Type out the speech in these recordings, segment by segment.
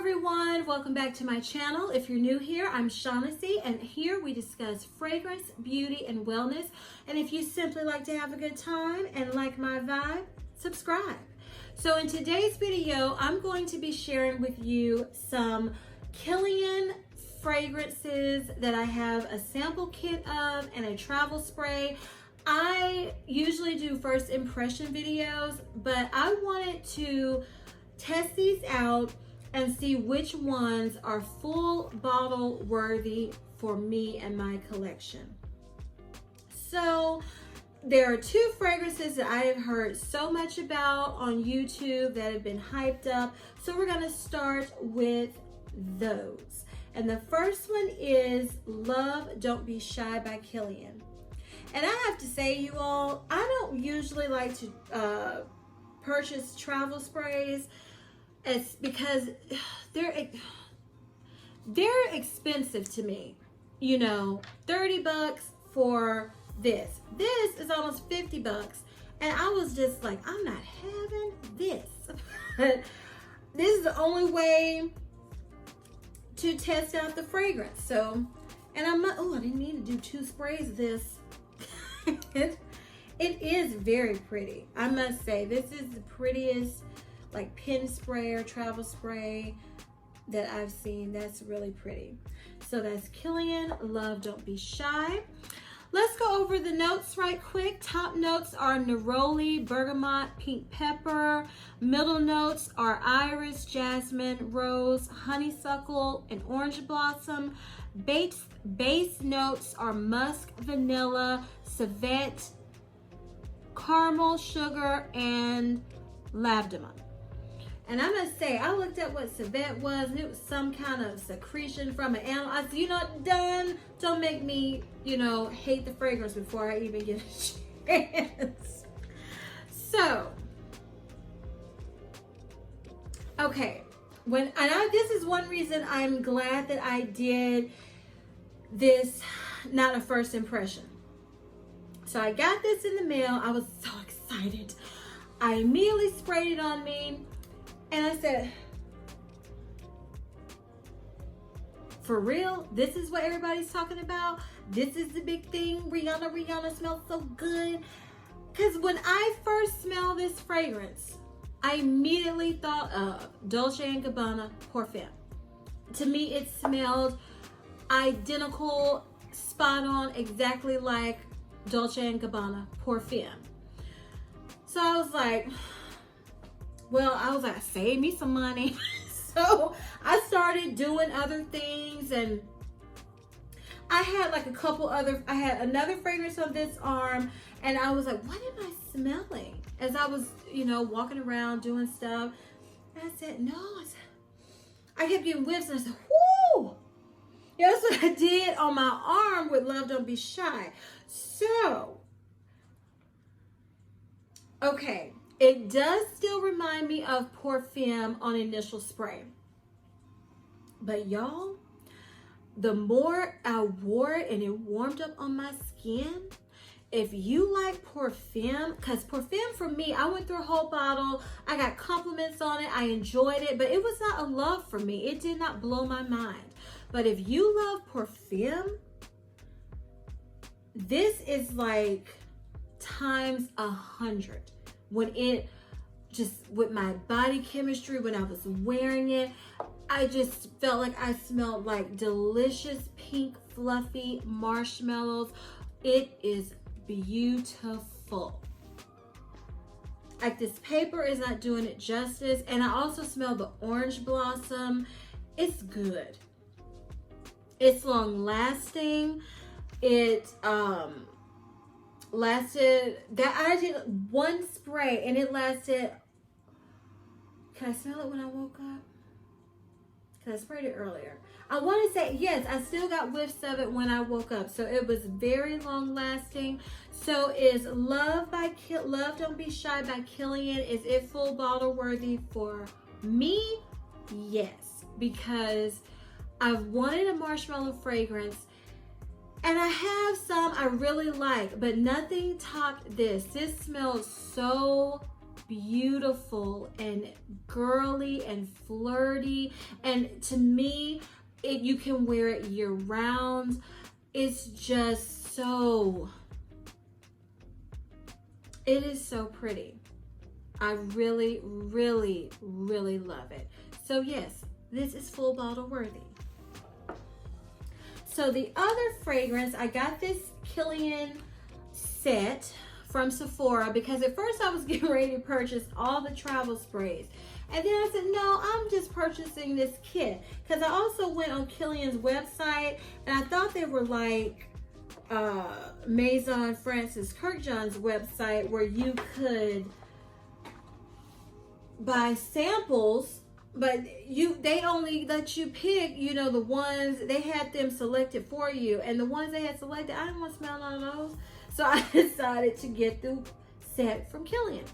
everyone, welcome back to my channel. If you're new here, I'm Shaughnessy, and here we discuss fragrance, beauty, and wellness. And if you simply like to have a good time and like my vibe, subscribe. So in today's video, I'm going to be sharing with you some Kilian fragrances that I have a sample kit of and a travel spray. I usually do first impression videos, but I wanted to test these out and see which ones are full bottle worthy for me and my collection. So there are two fragrances that I have heard so much about on YouTube that have been hyped up. So we're gonna start with those. And the first one is Love Don't Be Shy by Kilian. And I have to say, you all, I don't usually like to purchase travel sprays. It's because they're expensive to me. You know, 30 bucks for this. This is almost 50 bucks. And I was just like, I'm not having this. This is the only way to test out the fragrance. So, and I'm not, oh, I didn't mean to do two sprays of this. It is very pretty. I must say, this is the prettiest like pen spray or travel spray that I've seen. That's really pretty. So that's Kilian, Love Don't Be Shy. Let's go over the notes right quick. Top notes are neroli, bergamot, pink pepper. Middle notes are iris, jasmine, rose, honeysuckle, and orange blossom. Base notes are musk, vanilla, civet, caramel, sugar, and lavender. And I must say, I looked at what civet was, and it was some kind of secretion from an animal. I said, you know what, don't make me, you know, hate the fragrance before I even get a chance. So, okay, this is one reason I'm glad that I did this, not a first impression. So I got this in the mail. I was so excited. I immediately sprayed it on me. And I said, for real? This is what everybody's talking about? This is the big thing? Rihanna smells so good. Because when I first smelled this fragrance, I immediately thought of Dolce & Gabbana Parfum. To me, it smelled identical, spot on, exactly like Dolce & Gabbana Parfum. So I was like, save me some money. So I started doing other things, and I had like I had another fragrance on this arm, and I was like, what am I smelling? As I was, you know, walking around doing stuff. And I said, no, I kept getting whiffs, and I said, whoo! Yeah, that's what I did on my arm with Love Don't Be Shy. So, okay. It does still remind me of Parfum on initial spray. But y'all, the more I wore it and it warmed up on my skin, if you like Parfum, because Parfum for me, I went through a whole bottle. I got compliments on it. I enjoyed it, but it was not a love for me. It did not blow my mind. But if you love Parfum, this is like times 100. When it just, with my body chemistry, when I was wearing it, I just felt like I smelled like delicious pink fluffy marshmallows. It is beautiful. Like, this paper is not doing it justice. And I also smell the orange blossom. It's good. It's long lasting. It lasted, that I did one spray and it lasted, can I smell it when I woke up? Because I sprayed it earlier. I want to say, yes, I still got whiffs of it when I woke up. So it was very long lasting. So is Love Don't Be Shy by Kilian, is it full bottle worthy for me? Yes, because I've wanted a marshmallow fragrance. And I have some I really like, but nothing topped this. This smells so beautiful and girly and flirty. And to me, you can wear it year round. It's just so, it is so pretty. I really, really, really love it. So yes, this is full bottle worthy. So the other fragrance, I got this Kilian set from Sephora because at first I was getting ready to purchase all the travel sprays. And then I said, no, I'm just purchasing this kit. Because I also went on Kilian's website and I thought they were like Maison Francis Kirkjohn's website where you could buy samples, but they only let you pick, you know, the ones, they had them selected for you. And the ones they had selected, I didn't want to smell none of those. So I decided to get the set from Kilian.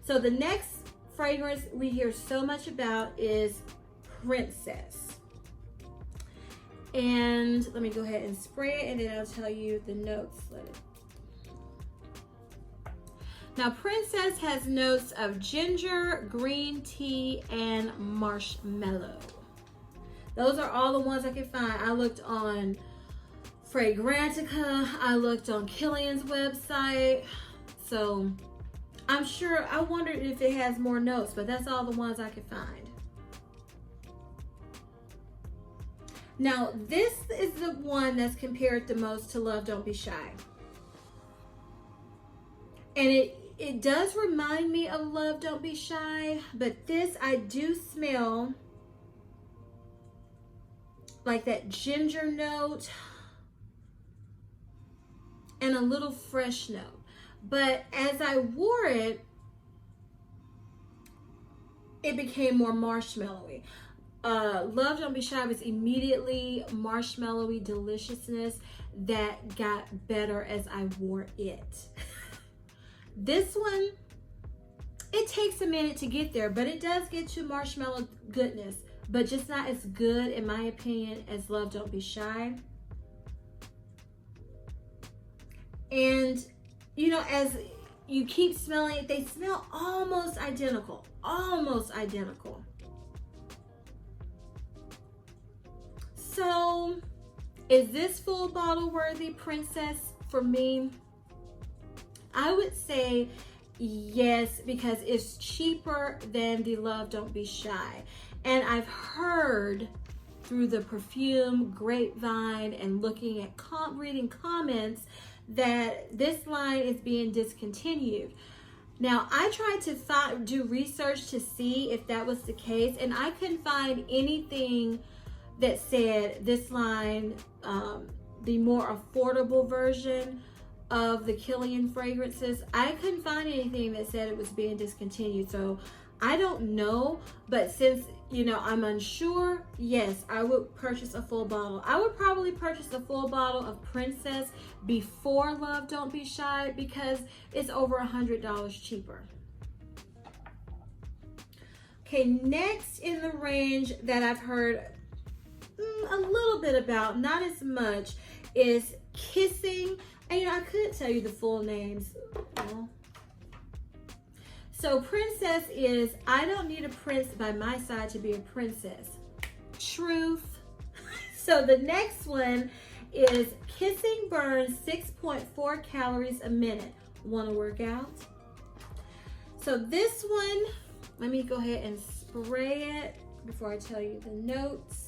So the next fragrance we hear so much about is Princess. And let me go ahead and spray it and then I'll tell you the notes. Now Princess has notes of ginger, green tea, and marshmallow. Those are all the ones I could find. I looked on Fragrantica, I looked on Kilian's website. So I'm sure, I wondered if it has more notes, but that's all the ones I could find. Now, this is the one that's compared the most to Love Don't Be Shy. And it does remind me of Love Don't Be Shy, but this, I do smell like that ginger note and a little fresh note. But as I wore it, it became more marshmallowy. Love Don't Be Shy was immediately marshmallowy deliciousness that got better as I wore it. This one, it takes a minute to get there, but it does get to marshmallow goodness, but just not as good, in my opinion, as Love Don't Be Shy. And, you know, as you keep smelling it, they smell almost identical, almost identical. So, is this full bottle worthy, Princess, for me? I would say yes, because it's cheaper than the Love Don't Be Shy. And I've heard through the perfume grapevine and looking at reading comments that this line is being discontinued. Now, I tried to do research to see if that was the case, and I couldn't find anything that said this line, the more affordable version of the Kilian fragrances, I couldn't find anything that said it was being discontinued. So I don't know, but since, you know, I'm unsure, yes, I would purchase a full bottle. I would probably purchase a full bottle of Princess before Love Don't Be Shy because it's over $100 cheaper. Okay, next in the range that I've heard a little bit about, not as much, is Kissing. And you know, I couldn't tell you the full names. So Princess is, I don't need a prince by my side to be a princess. Truth. So the next one is Kissing burns 6.4 calories a minute. Want to work out? So this one, let me go ahead and spray it before I tell you the notes.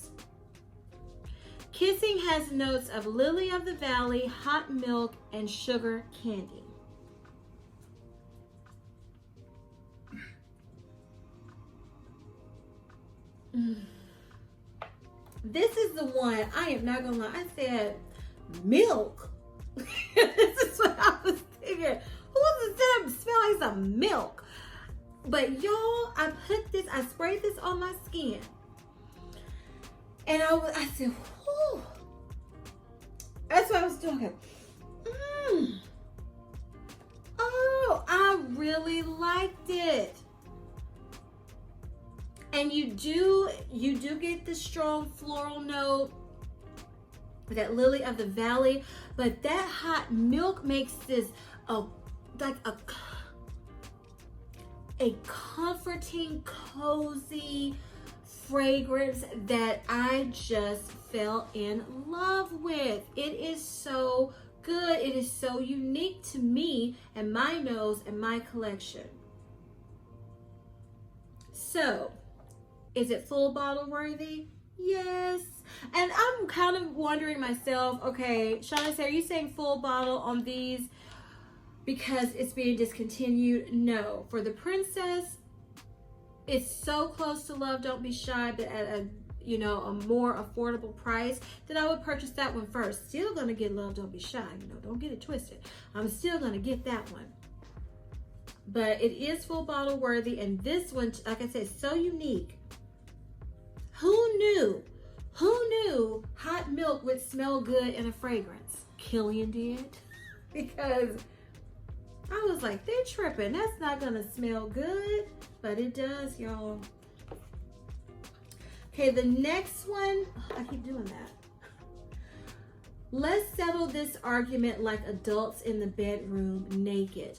Kissing has notes of lily of the valley, hot milk, and sugar candy. This is the one, I am not gonna lie, I said milk. This is what I was thinking. Who was it smelling some milk? But y'all, I sprayed this on my skin. And I said, whew. That's what I was doing. Oh, I really liked it. And you do get the strong floral note, that lily of the valley, but that hot milk makes this a comforting, cozy fragrance that I just fell in love with. It is so good. It is so unique to me and my nose and my collection. So, is it full bottle worthy? Yes. And I'm kind of wondering myself, okay, Shaughnessy, are you saying full bottle on these because it's being discontinued? No. For the Princess, it's so close to Love Don't Be Shy, but at a more affordable price, that I would purchase that one first. Still gonna get Love Don't Be Shy, don't get it twisted. I'm still gonna get that one. But it is full bottle worthy, and this one, like I said, so unique. Who knew hot milk would smell good in a fragrance? Kilian did. Because I was like, they're tripping. That's not gonna smell good, but it does, y'all. Okay, the next one, I keep doing that. Let's settle this argument like adults in the bedroom naked.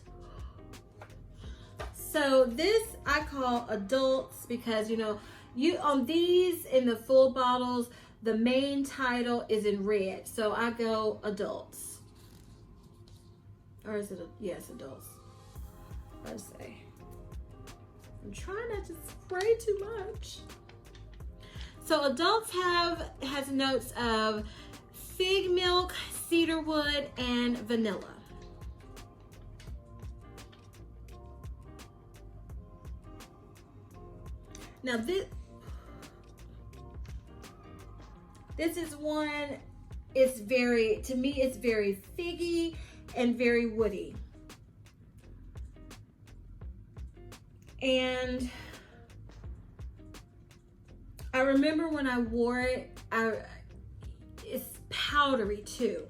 So this I call adults because, you on these in the full bottles, the main title is in red. So I go adults. Or is it, yes, adults. Let's say. I'm trying not to spray too much. So adults has notes of fig milk, cedarwood, and vanilla. Now this is one, to me it's very figgy and very woody. And I remember when I wore it, it's powdery too.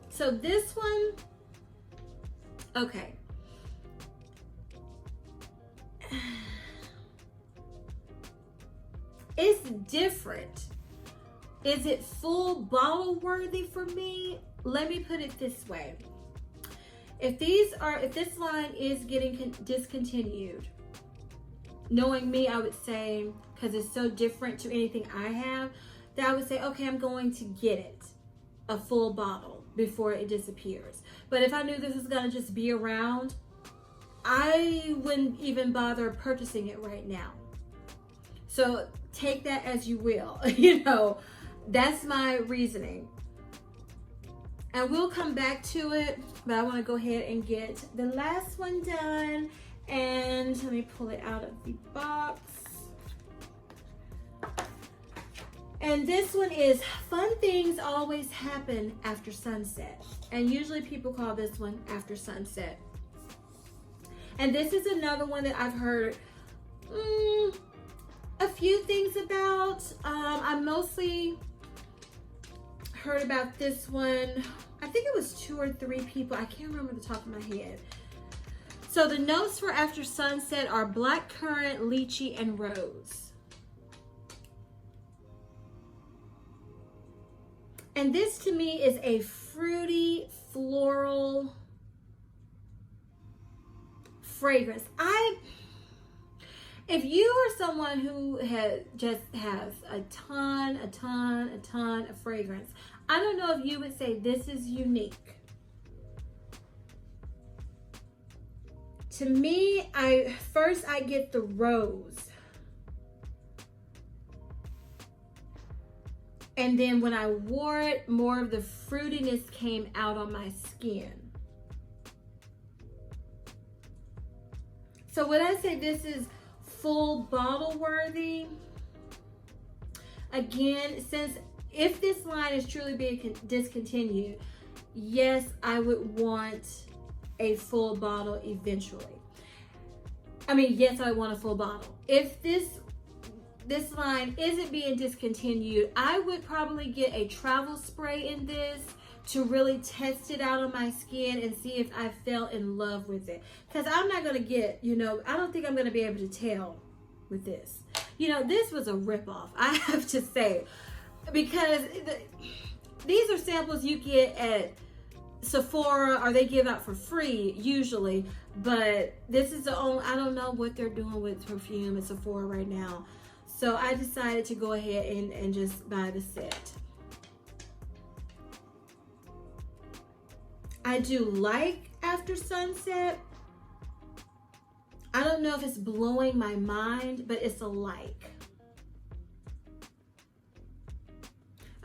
So this one, okay. It's different. Is it full bottle worthy for me? Let me put it this way. If this line is getting discontinued, knowing me, I would say, because it's so different to anything I have, that I would say, okay, I'm going to get it, a full bottle, before it disappears. But if I knew this was gonna just be around, I wouldn't even bother purchasing it right now. So take that as you will. That's my reasoning. And we'll come back to it, but I want to go ahead and get the last one done. And let me pull it out of the box. And this one is Fun Things Always Happen After Sunset. And usually people call this one After Sunset. And this is another one that I've heard a few things about. I mostly heard about this one. I think it was 2 or 3 people. I can't remember the top of my head. So the notes for After Sunset are black currant, lychee, and rose. And this to me is a fruity, floral fragrance. If you are someone who has a ton of fragrance, I don't know if you would say this is unique. To me, I get the rose. And then when I wore it, more of the fruitiness came out on my skin. So when I say this is full bottle worthy, again, since if this line is truly being discontinued, yes, I would want a full bottle eventually. Yes, I want a full bottle. If this line isn't being discontinued, I would probably get a travel spray in this to really test it out on my skin and see if I fell in love with it. Because I'm not going to get, I don't think I'm going to be able to tell with this. This was a ripoff, I have to say. Because these are samples you get at Sephora, or they give out for free usually, but this is the only, I don't know what they're doing with perfume at Sephora right now. So I decided to go ahead and just buy the set. I do like After Sunset. I don't know if it's blowing my mind, but it's a like.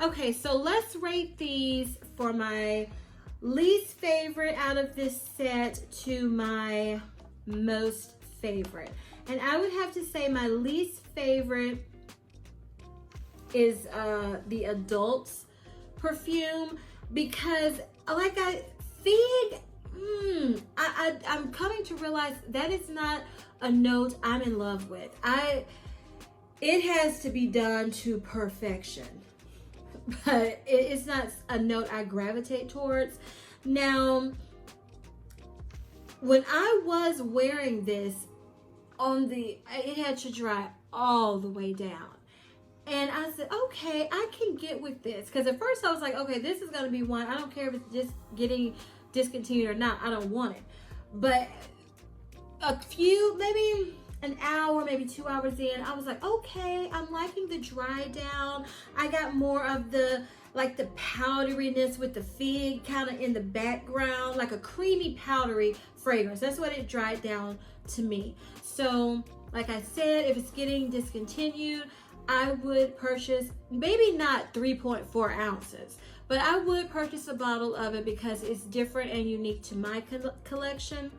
Okay, so let's rate these for my least favorite out of this set to my most favorite. And I would have to say my least favorite is the Adults perfume, because like I'm coming to realize that is not a note I'm in love with. It has to be done to perfection, but it's not a note I gravitate towards. Now, when I was wearing this it had to dry all the way down. And I said, okay, I can get with this. Because at first I was like, okay, this is going to be one. I don't care if it's just getting discontinued or not. I don't want it. But maybe an hour, maybe 2 hours in, I was like, okay, I'm liking the dry down. I got more of the powderiness with the fig kind of in the background, like a creamy powdery fragrance. That's what it dried down to me. So like I said, if it's getting discontinued, I would purchase, maybe not 3.4 ounces, but I would purchase a bottle of it because it's different and unique to my collection.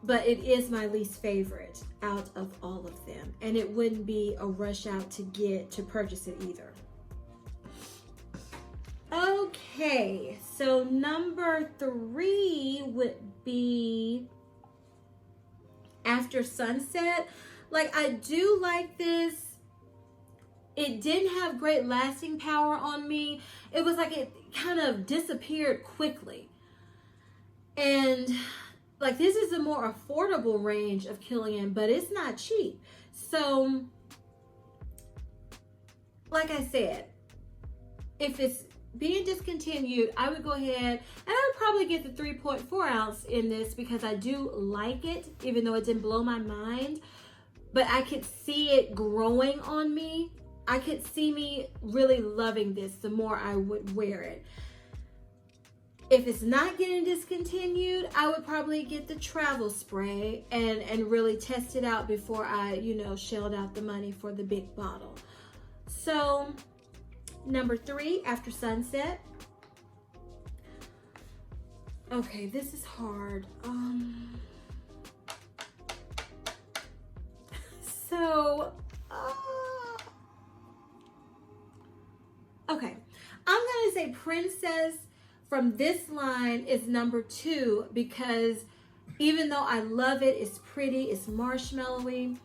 But it is my least favorite out of all of them, and it wouldn't be a rush out to purchase it either. Okay, so number 3 would be After Sunset. Like, I do like this. It didn't have great lasting power on me. It was like it kind of disappeared quickly. And like, this is a more affordable range of Kilian, but it's not cheap. So like I said, if it's being discontinued, I would go ahead and I would probably get the 3.4 ounce in this because I do like it, even though it didn't blow my mind. But I could see it growing on me. I could see me really loving this the more I would wear it. If it's not getting discontinued, I would probably get the travel spray and really test it out before I, shelled out the money for the big bottle. So, number 3, After Sunset. Okay, this is hard. Okay, I'm gonna say Princess from this line is number 2, because even though I love it, it's pretty, it's marshmallowy,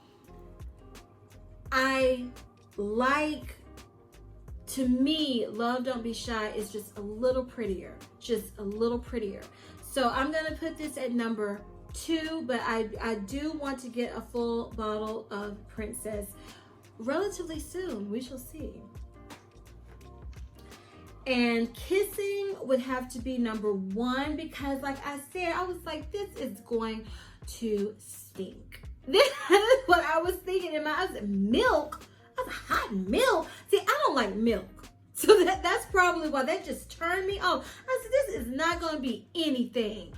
to me, Love Don't Be Shy is just a little prettier, So I'm gonna put this at number 2, but I do want to get a full bottle of Princess relatively soon. We shall see. And Kissing would have to be number 1, because like I said, I was like, this is going to stink. This is what I was thinking in my eyes. Milk? That's hot milk. See, I don't like milk. So that's probably why that just turned me off. I said, this is not going to be anything.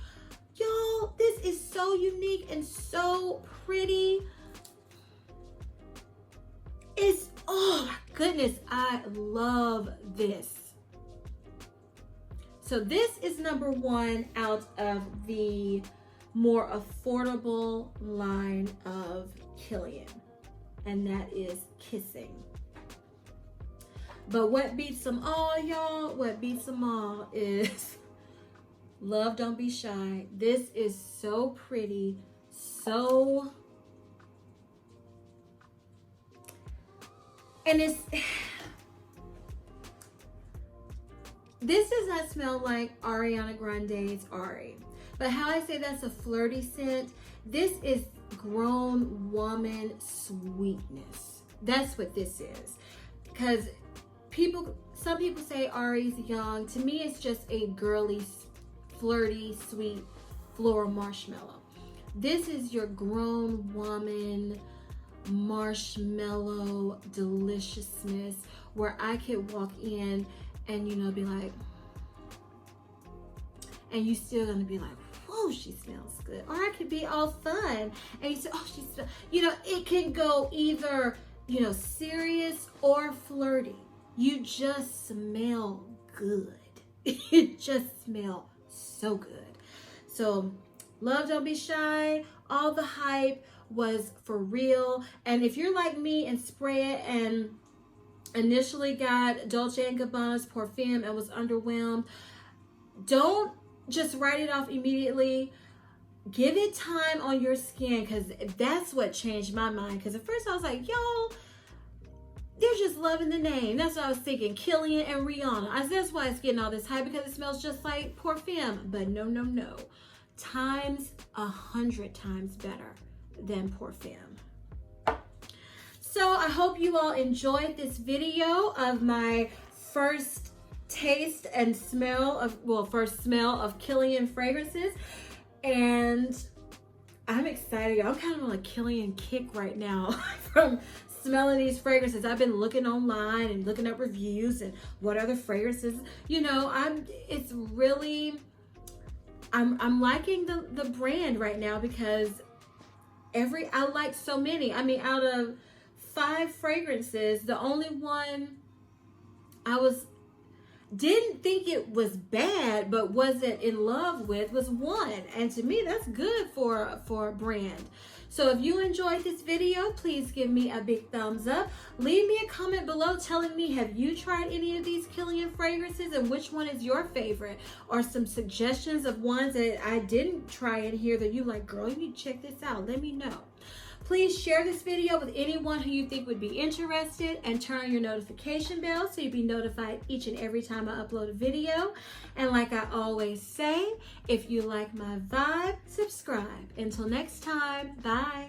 Y'all, this is so unique and so pretty. Oh my goodness, I love this. So this is number 1 out of the more affordable line of Kilian, and that is Kissing. But what beats them all, y'all? What beats them all is Love Don't Be Shy. This is so pretty, and this does not smell like Ariana Grande's Ari. But how I say that's a flirty scent, this is grown woman sweetness. That's what this is. Because some people say Ari's young. To me, it's just a girly, flirty, sweet floral marshmallow. This is your grown woman marshmallow deliciousness, where I could walk in and, you know, be like, and you still gonna be like, whoa, she smells good. Or I could be all fun and you say, oh, she smells, you know, it can go either, you know, serious or flirty. You just smell good. You just smell so good. So love, don't be shy. All the hype was for real. And if you're like me and spray it and initially got Dolce & Gabbana's perfume and was underwhelmed, don't just write it off immediately. Give it time on your skin, because that's what changed my mind. Because at first I was like, yo, they're just loving the name. That's what I was thinking, Kilian and Rihanna. That's why it's getting all this hype, because it smells just like perfume. But no, no, no. Times 100 times better than perfume. So I hope you all enjoyed this video of my first taste and smell of, well, first smell of Kilian fragrances. And I'm excited. I'm kind of on a Kilian kick right now from smelling these fragrances. I've been looking online and looking up reviews and what other fragrances, you know, it's really, I'm liking the brand right now, because I like so many. I mean, out of 5 fragrances, the only one I didn't think it was bad, but wasn't in love with, was one. And to me, that's good for a brand. So if you enjoyed this video, please give me a big thumbs up. Leave me a comment below telling me, have you tried any of these Kilian fragrances and which one is your favorite? Or some suggestions of ones that I didn't try in here that you like, girl, you need to check this out. Let me know. Please share this video with anyone who you think would be interested, and turn on your notification bell so you'll be notified each and every time I upload a video. And like I always say, if you like my vibe, subscribe. Until next time, bye.